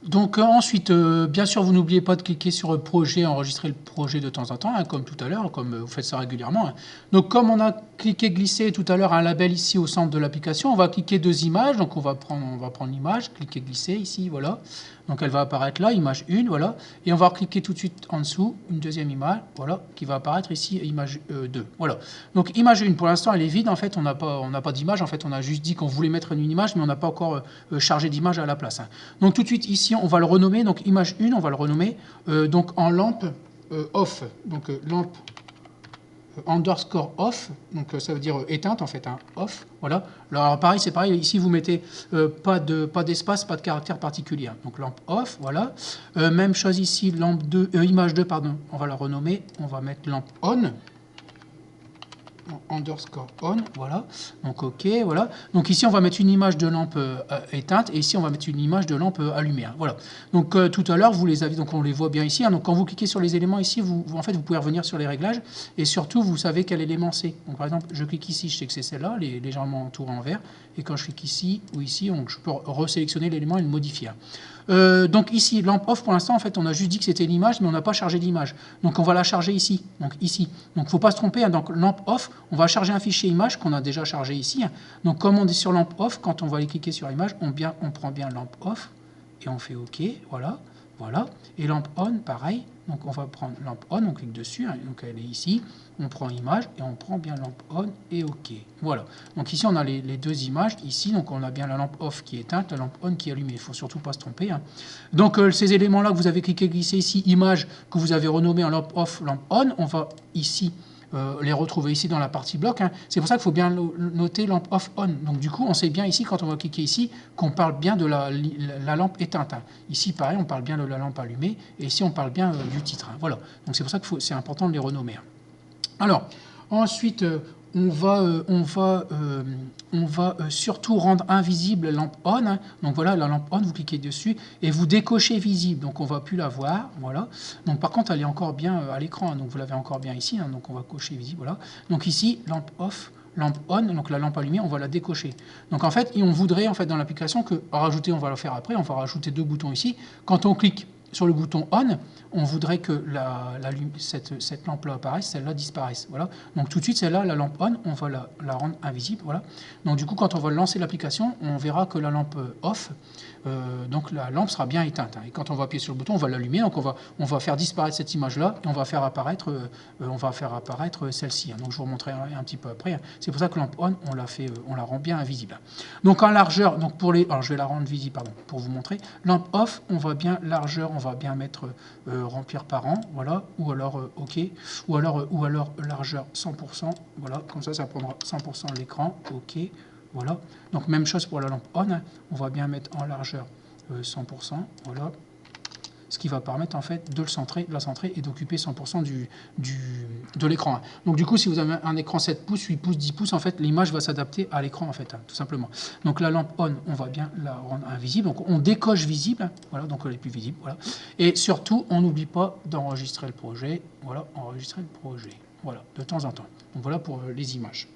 Donc ensuite, bien sûr, vous n'oubliez pas de cliquer sur le projet, enregistrer le projet de temps en temps, hein, comme tout à l'heure, comme vous faites ça régulièrement. Hein. Donc comme on a cliqué glisser tout à l'heure un label ici au centre de l'application, on va cliquer deux images. Donc on va prendre l'image, cliquer glisser ici, voilà. Donc elle va apparaître là, image 1, voilà. Et on va cliquer tout de suite en dessous, une deuxième image, voilà, qui va apparaître ici, image 2. Voilà. Donc image 1, pour l'instant, elle est vide. En fait, on n'a pas d'image. En fait, on a juste dit qu'on voulait mettre une image, mais on n'a pas encore chargé d'image à la place. Hein. Donc tout de suite, ici, on va le renommer. Donc image 1, on va le renommer donc en lampe off. Donc lampe underscore off, donc ça veut dire éteinte en fait, hein, off, voilà. Alors pareil, c'est pareil, ici vous mettez pas d'espace, pas de caractère particulier, donc lampe off, voilà. Même chose ici, lampe 2, image 2, pardon, on va la renommer, on va mettre lampe on, underscore on, voilà, donc ok, voilà. Donc ici on va mettre une image de lampe éteinte et ici on va mettre une image de lampe allumée, hein, voilà. Donc tout à l'heure vous les avez, donc on les voit bien ici, hein, donc quand vous cliquez sur les éléments ici, en fait vous pouvez revenir sur les réglages et surtout vous savez quel élément c'est. Donc par exemple je clique ici, je sais que c'est celle-là, légèrement entourée en vert, et quand je clique ici ou ici, donc je peux resélectionner l'élément et le modifier. Donc ici, lampe off, pour l'instant, en fait, on a juste dit que c'était l'image, mais on n'a pas chargé d'image. Donc on va la charger ici, donc ici. Donc il ne faut pas se tromper, hein, donc lampe off, on va charger un fichier image qu'on a déjà chargé ici. Hein. Donc comme on est sur lampe off, quand on va aller cliquer sur image, on prend bien lampe off, et on fait OK, voilà. Voilà. Et lampe on, pareil. Donc on va prendre lampe on, on clique dessus, hein, donc elle est ici. On prend image et on prend bien lampe on et OK. Voilà. Donc ici on a les deux images. Ici, donc on a bien la lampe off qui est éteinte, la lampe on qui est allumée. Il ne faut surtout pas se tromper. Hein. Donc ces éléments-là que vous avez cliqué glisser ici, image que vous avez renommé en lampe off, lampe on, on va ici les retrouver ici dans la partie bloc. Hein. C'est pour ça qu'il faut bien noter lampe off on. Donc du coup, on sait bien ici, quand on va cliquer ici, qu'on parle bien de la lampe éteinte. Hein. Ici, pareil, on parle bien de la lampe allumée, et ici, on parle bien du titre. Hein. Voilà. Donc c'est pour ça que c'est important de les renommer. Hein. Alors, ensuite, on va surtout rendre invisible lampe on. Hein. Donc voilà, la lampe on, vous cliquez dessus et vous décochez visible. Donc on ne va plus la voir. Voilà. Donc par contre, elle est encore bien à l'écran. Hein. Donc vous l'avez encore bien ici. Hein. Donc on va cocher visible. Voilà. Donc ici, lampe off, lampe on, donc la lampe allumée, on va la décocher. Donc en fait, on voudrait en fait dans l'application que rajouter, on va le faire après, on va rajouter deux boutons ici. Quand on clique sur le bouton on, on voudrait que cette lampe-là apparaisse, celle-là disparaisse. Voilà. Donc tout de suite, celle-là, la lampe on, on va la rendre invisible. Voilà. Donc du coup, quand on va lancer l'application, on verra que la lampe off, donc la lampe sera bien éteinte. Hein. Et quand on va appuyer sur le bouton, on va l'allumer. Donc on va faire disparaître cette image-là et on va faire apparaître celle-ci. Hein. Donc je vous remontrerai un petit peu après. Hein. C'est pour ça que lampe on, on la rend bien invisible. Donc en largeur, donc alors je vais la rendre visible, pardon, pour vous montrer. Lampe off, on va bien largeur, on va bien mettre remplir par an, voilà, ou alors OK, ou alors largeur 100%, voilà, comme ça prendra 100% de l'écran, OK, voilà. Donc même chose pour la lampe on, hein, on va bien mettre en largeur 100%, voilà, ce qui va permettre en fait de la centrer et d'occuper 100% de l'écran. Hein. Donc du coup, si vous avez un écran 7 pouces, 8 pouces, 10 pouces, en fait, l'image va s'adapter à l'écran, en fait, hein, tout simplement. Donc la lampe on, on va bien la rendre invisible. Donc on décoche visible, hein, voilà, donc elle est plus visible, voilà. Et surtout, on n'oublie pas d'enregistrer le projet, voilà, enregistrer le projet, voilà, de temps en temps. Donc voilà pour les images.